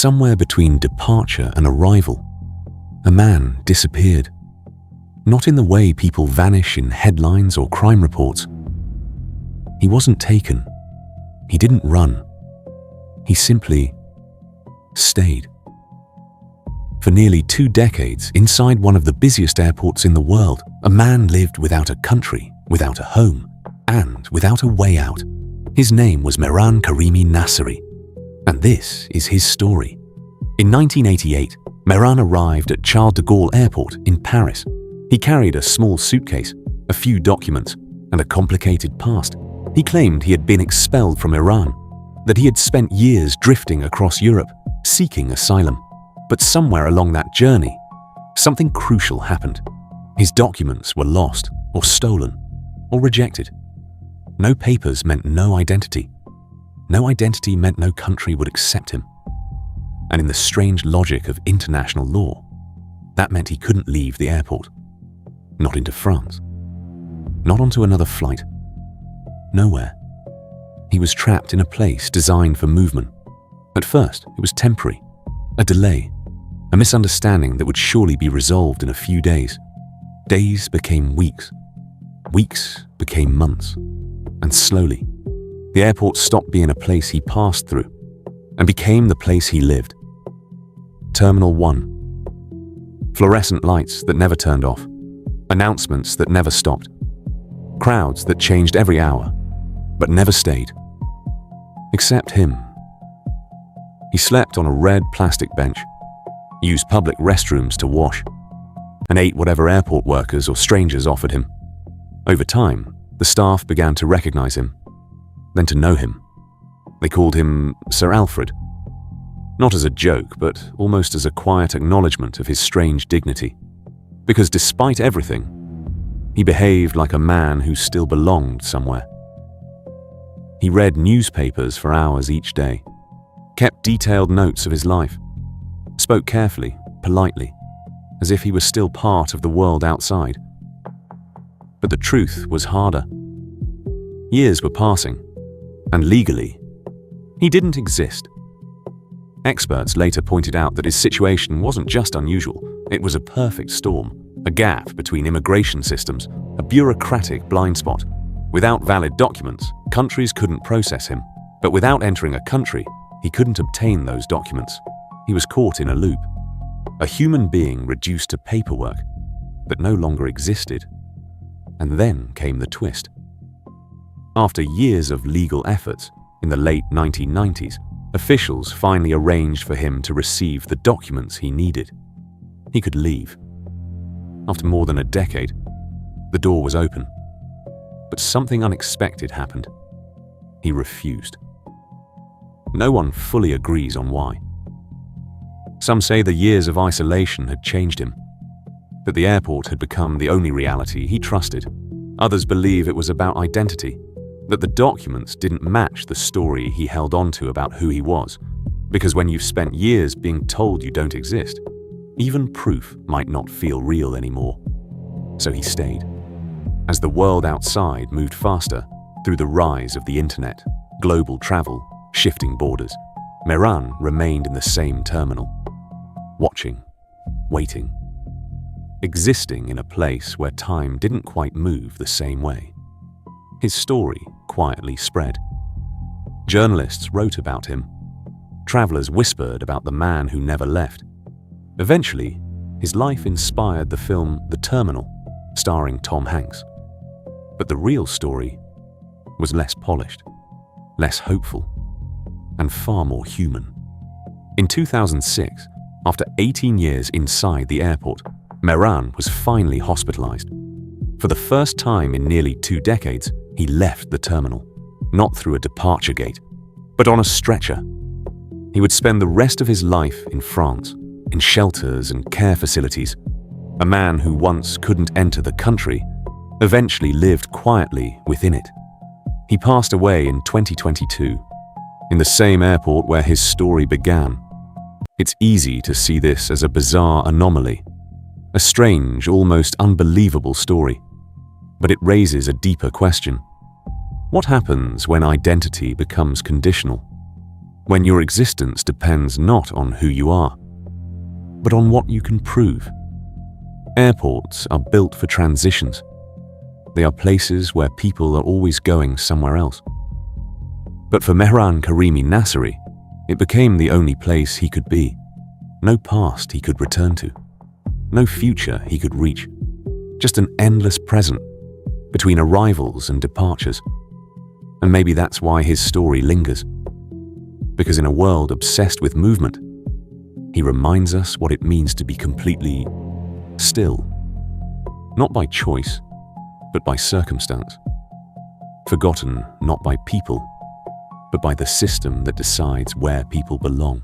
somewhere between departure and arrival, a man disappeared. Not in the way people vanish in headlines or crime reports. He wasn't taken. He didn't run. He simply stayed. For nearly 2 decades, inside one of the busiest airports in the world, a man lived without a country, without a home, and without a way out. His name was Mehran Karimi Nasseri, and this is his story. In 1988, Mehran arrived at Charles de Gaulle Airport in Paris. He carried a small suitcase, a few documents, and a complicated past. He claimed he had been expelled from Iran, that he had spent years drifting across Europe, seeking asylum. But somewhere along that journey, something crucial happened. His documents were lost, or stolen, or rejected. No papers meant no identity. No identity meant no country would accept him. And in the strange logic of international law, that meant he couldn't leave the airport. Not into France. Not onto another flight. Nowhere. He was trapped in a place designed for movement. At first, it was temporary, a delay, a misunderstanding that would surely be resolved in a few days. Days became weeks. Weeks became months. And slowly, the airport stopped being a place he passed through and became the place he lived. Terminal 1. Fluorescent lights that never turned off. Announcements that never stopped. Crowds that changed every hour, but never stayed. Except him. He slept on a red plastic bench, used public restrooms to wash, and ate whatever airport workers or strangers offered him. Over time, the staff began to recognize him, then to know him. They called him Sir Alfred. Not as a joke, but almost as a quiet acknowledgement of his strange dignity. Because despite everything, he behaved like a man who still belonged somewhere. He read newspapers for hours each day, kept detailed notes of his life, spoke carefully, politely, as if he was still part of the world outside. But the truth was harder. Years were passing, and legally, he didn't exist. Experts later pointed out that his situation wasn't just unusual, it was a perfect storm, a gap between immigration systems, a bureaucratic blind spot. Without valid documents, countries couldn't process him, but without entering a country, he couldn't obtain those documents. He was caught in a loop, a human being reduced to paperwork that no longer existed. And then came the twist. After years of legal efforts, in the late 1990s, officials finally arranged for him to receive the documents he needed. He could leave. After more than a decade, the door was open. But something unexpected happened. He refused. No one fully agrees on why. Some say the years of isolation had changed him, that the airport had become the only reality he trusted. Others believe it was about identity, that the documents didn't match the story he held onto about who he was, because when you've spent years being told you don't exist, even proof might not feel real anymore. So he stayed. As the world outside moved faster through the rise of the internet, global travel, shifting borders, Mehran remained in the same terminal, watching, waiting, existing in a place where time didn't quite move the same way. His story quietly spread. Journalists wrote about him. Travelers whispered about the man who never left. Eventually, his life inspired the film The Terminal, starring Tom Hanks. But the real story was less polished, less hopeful, and far more human. In 2006, after 18 years inside the airport, Mehran was finally hospitalized. For the first time in nearly 2 decades, he left the terminal, not through a departure gate, but on a stretcher. He would spend the rest of his life in France, in shelters and care facilities. A man who once couldn't enter the country eventually lived quietly within it. He passed away in 2022, in the same airport where his story began. It's easy to see this as a bizarre anomaly, a strange, almost unbelievable story. But it raises a deeper question. What happens when identity becomes conditional? when your existence depends not on who you are, but on what you can prove. Airports are built for transitions. They are places where people are always going somewhere else. But for Mehran Karimi Nasseri, it became the only place he could be. No past he could return to. No future he could reach. Just an endless present between arrivals and departures. And maybe that's why his story lingers. Because in a world obsessed with movement, he reminds us what it means to be completely still. Not by choice, but by circumstance. Forgotten not by people, but by the system that decides where people belong.